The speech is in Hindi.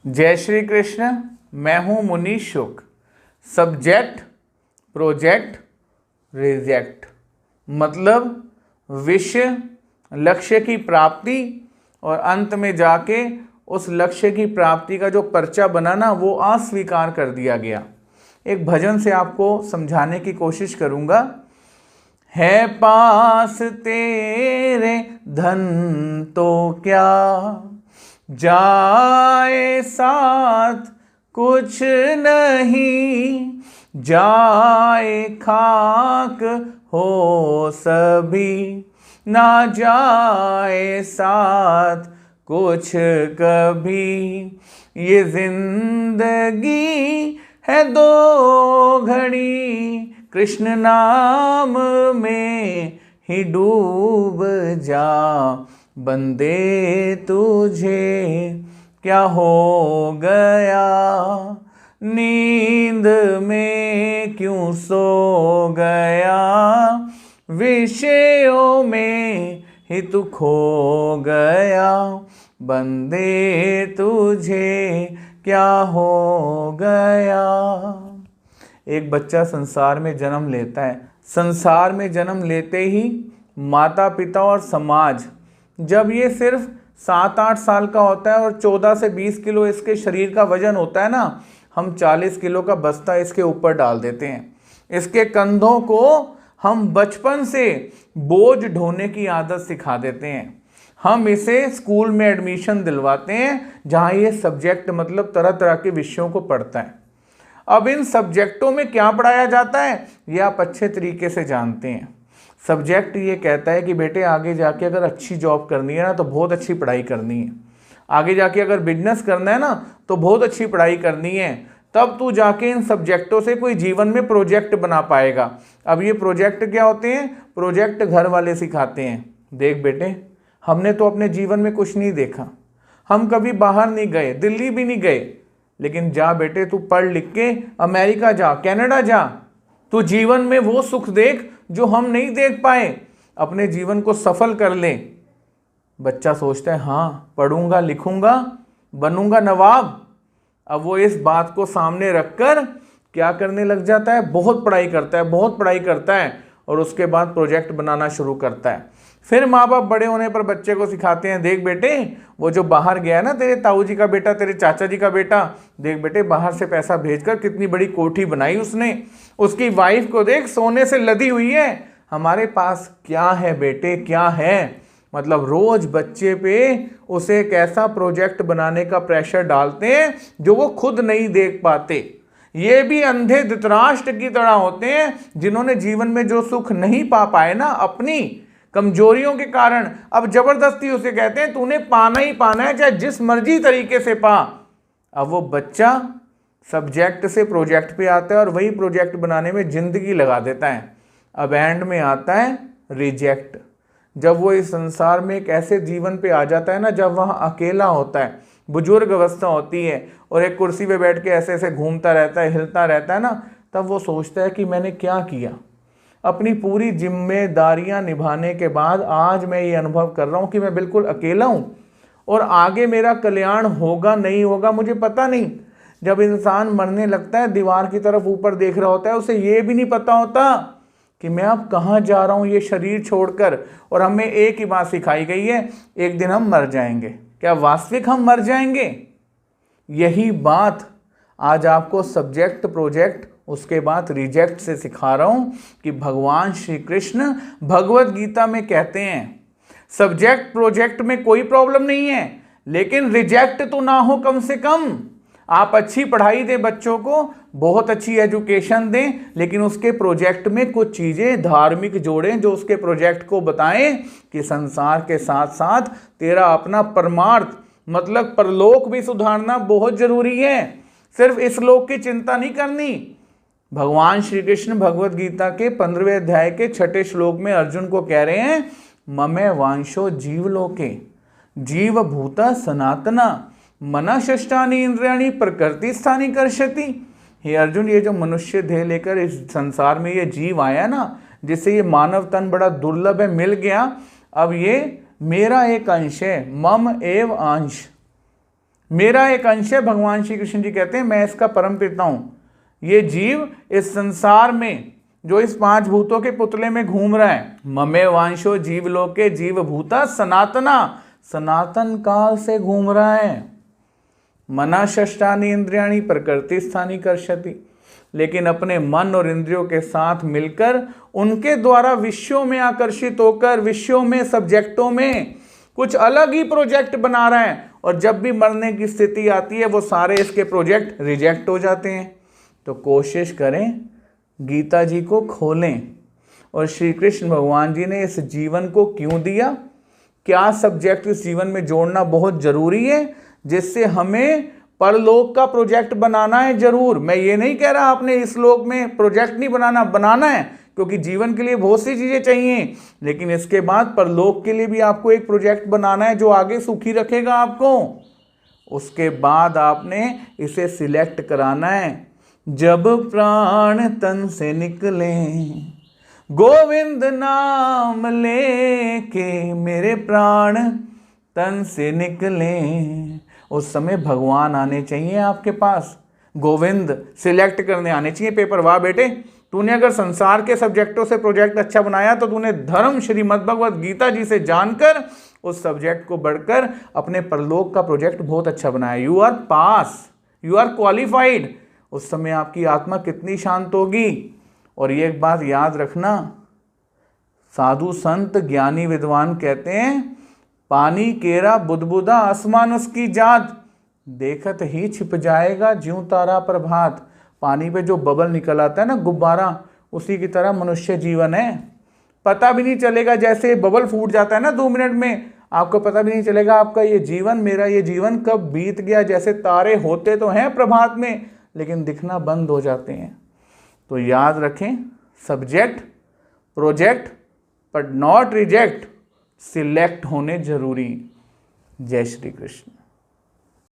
जय श्री कृष्ण। मैं हूं मुनीश शुक्ल। सब्जेक्ट, प्रोजेक्ट, रिजेक्ट मतलब विषय, लक्ष्य की प्राप्ति और अंत में जाके उस लक्ष्य की प्राप्ति का जो पर्चा बना ना, वो अस्वीकार कर दिया गया। एक भजन से आपको समझाने की कोशिश करूंगा। है पास तेरे धन तो क्या, जाए साथ कुछ नहीं, जाए खाक हो सभी, ना जाए साथ कुछ कभी। ये जिंदगी है दो घड़ी, कृष्ण नाम में ही डूब जा, बंदे तुझे क्या हो गया, नींद में क्यों सो गया, विषयों में ही तू खो गया, बंदे तुझे क्या हो गया। एक बच्चा संसार में जन्म लेता है। संसार में जन्म लेते ही माता पिता और समाज, जब ये सिर्फ 7-8 साल का होता है और 14 से 20 किलो इसके शरीर का वजन होता है ना, हम 40 किलो का बस्ता इसके ऊपर डाल देते हैं। इसके कंधों को हम बचपन से बोझ ढोने की आदत सिखा देते हैं। हम इसे स्कूल में एडमिशन दिलवाते हैं जहाँ ये सब्जेक्ट मतलब तरह तरह के विषयों को पढ़ता है। अब इन सब्जेक्टों में क्या पढ़ाया जाता है ये आप अच्छे तरीके से जानते हैं। सब्जेक्ट ये कहता है कि बेटे आगे जाके अगर अच्छी जॉब करनी है ना तो बहुत अच्छी पढ़ाई करनी है, आगे जाके अगर बिजनेस करना है ना तो बहुत अच्छी पढ़ाई करनी है, तब तू जाके इन सब्जेक्टों से कोई जीवन में प्रोजेक्ट बना पाएगा। अब ये प्रोजेक्ट क्या होते हैं? प्रोजेक्ट घर वाले सिखाते हैं। देख बेटे, हमने तो अपने जीवन में कुछ नहीं देखा, हम कभी बाहर नहीं गए, दिल्ली भी नहीं गए, लेकिन जा बेटे तू पढ़ लिख के अमेरिका जा, कनाडा जा, तू जीवन में वो सुख देख जो हम नहीं देख पाए, अपने जीवन को सफल कर ले। बच्चा सोचता है हाँ पढ़ूंगा लिखूंगा बनूंगा नवाब। अब वो इस बात को सामने रखकर क्या करने लग जाता है? बहुत पढ़ाई करता है, बहुत पढ़ाई करता है और उसके बाद प्रोजेक्ट बनाना शुरू करता है। फिर माँ बाप बड़े होने पर बच्चे को सिखाते हैं, देख बेटे वो जो बाहर गया ना, तेरे ताऊ जी का बेटा, तेरे चाचा जी का बेटा, देख बेटे बाहर से पैसा भेजकर कितनी बड़ी कोठी बनाई उसने, उसकी वाइफ को देख सोने से लदी हुई है, हमारे पास क्या है बेटे, क्या है? मतलब रोज बच्चे पे उसे एक ऐसा प्रोजेक्ट बनाने का प्रेशर डालते हैं जो वो खुद नहीं देख पाते। ये भी अंधे धृतराष्ट्र की तरह होते हैं जिन्होंने जीवन में जो सुख नहीं पा पाए ना अपनी कमजोरियों के कारण, अब जबरदस्ती उसे कहते हैं तूने पाना ही पाना है, चाहे जिस मर्जी तरीके से पा। अब वो बच्चा सब्जेक्ट से प्रोजेक्ट पे आता है और वही प्रोजेक्ट बनाने में जिंदगी लगा देता है। अब एंड में आता है रिजेक्ट। जब वो इस संसार में एक ऐसे जीवन पे आ जाता है ना, जब वहाँ अकेला होता है, बुजुर्ग अवस्था होती है और एक कुर्सी पे बैठ के ऐसे ऐसे घूमता रहता है, हिलता रहता है ना, तब वो सोचता है कि मैंने क्या किया। अपनी पूरी जिम्मेदारियां निभाने के बाद आज मैं ये अनुभव कर रहा हूँ कि मैं बिल्कुल अकेला हूँ और आगे मेरा कल्याण होगा नहीं होगा मुझे पता नहीं। जब इंसान मरने लगता है, दीवार की तरफ ऊपर देख रहा होता है, उसे ये भी नहीं पता होता कि मैं अब कहाँ जा रहा हूँ ये शरीर छोड़कर। और हमें एक ही बात सिखाई गई है, एक दिन हम मर जाएंगे। क्या वास्तविक हम मर जाएंगे? यही बात आज आपको सब्जेक्ट, प्रोजेक्ट, उसके बाद रिजेक्ट से सिखा रहा हूँ कि भगवान श्री कृष्ण भगवत गीता में कहते हैं सब्जेक्ट प्रोजेक्ट में कोई प्रॉब्लम नहीं है, लेकिन रिजेक्ट तो ना हो कम से कम। आप अच्छी पढ़ाई दें बच्चों को, बहुत अच्छी एजुकेशन दें, लेकिन उसके प्रोजेक्ट में कुछ चीज़ें धार्मिक जोड़ें जो उसके प्रोजेक्ट को बताएं कि संसार के साथ साथ तेरा अपना परमार्थ मतलब परलोक भी सुधारना बहुत जरूरी है। सिर्फ इस लोक की चिंता नहीं करनी। भगवान श्री कृष्ण भगवत गीता के 15वें अध्याय के 6ठे श्लोक में अर्जुन को कह रहे हैं, ममे वांशो जीवलोके जीव भूता सनातना मना षष्ठानि इंद्रियाणि प्रकृति स्थानी कर्षति। हे अर्जुन, ये जो मनुष्य देह लेकर इस संसार में ये जीव आया ना, जिससे ये मानव तन बड़ा दुर्लभ है, मिल गया, अब ये मेरा एक अंश है, मम एव अंश। मेरा एक अंश है, भगवान श्री कृष्ण जी कहते हैं, मैं इसका परम पिता हूं। ये जीव इस संसार में जो इस 5 भूतों के पुतले में घूम रहा है, ममे वांशो जीव लोके जीव भूता सनातना, सनातन काल से घूम रहा है। मना षष्ठानि इंद्रियाणि प्रकृति स्थानी कर्षति, लेकिन अपने मन और इंद्रियों के साथ मिलकर उनके द्वारा विषयों में आकर्षित होकर विषयों में, सब्जेक्टों में कुछ अलग ही प्रोजेक्ट बना रहा है। और जब भी मरने की स्थिति आती है वो सारे इसके प्रोजेक्ट रिजेक्ट हो जाते हैं। तो कोशिश करें गीता जी को खोलें, और श्री कृष्ण भगवान जी ने इस जीवन को क्यों दिया, क्या सब्जेक्ट इस जीवन में जोड़ना बहुत जरूरी है, जिससे हमें परलोक का प्रोजेक्ट बनाना है जरूर। मैं ये नहीं कह रहा आपने इस लोक में प्रोजेक्ट नहीं बनाना है, क्योंकि जीवन के लिए बहुत सी चीजें चाहिए, लेकिन इसके बाद परलोक के लिए भी आपको एक प्रोजेक्ट बनाना है जो आगे सुखी रखेगा आपको। उसके बाद आपने इसे सिलेक्ट कराना है। जब प्राण तन से निकले गोविंद नाम लेके, मेरे प्राण तन से निकले, उस समय भगवान आने चाहिए आपके पास, गोविंद सिलेक्ट करने आने चाहिए पेपर। वाह बेटे, तूने अगर संसार के सब्जेक्टों से प्रोजेक्ट अच्छा बनाया तो तूने धर्म श्रीमद् भगवद गीता जी से जानकर उस सब्जेक्ट को बढ़कर अपने परलोक का प्रोजेक्ट बहुत अच्छा बनाया। You are pass, you are qualified. उस समय आपकी आत्मा कितनी शांत होगी। और ये एक बात याद रखना, साधु संत ज्ञानी विद्वान कहते हैं, पानी केरा बुदबुदा आसमान उसकी जात, देखत ही छिप जाएगा ज्यों तारा प्रभात। पानी पे जो बबल निकल आता है ना, गुब्बारा, उसी की तरह मनुष्य जीवन है। पता भी नहीं चलेगा, जैसे बबल फूट जाता है ना 2 मिनट में, आपको पता भी नहीं चलेगा आपका ये जीवन, मेरा ये जीवन कब बीत गया। जैसे तारे होते तो हैं प्रभात में, लेकिन दिखना बंद हो जाते हैं। तो याद रखें, subject project but not reject, select होने जरूरी। जय श्री कृष्ण।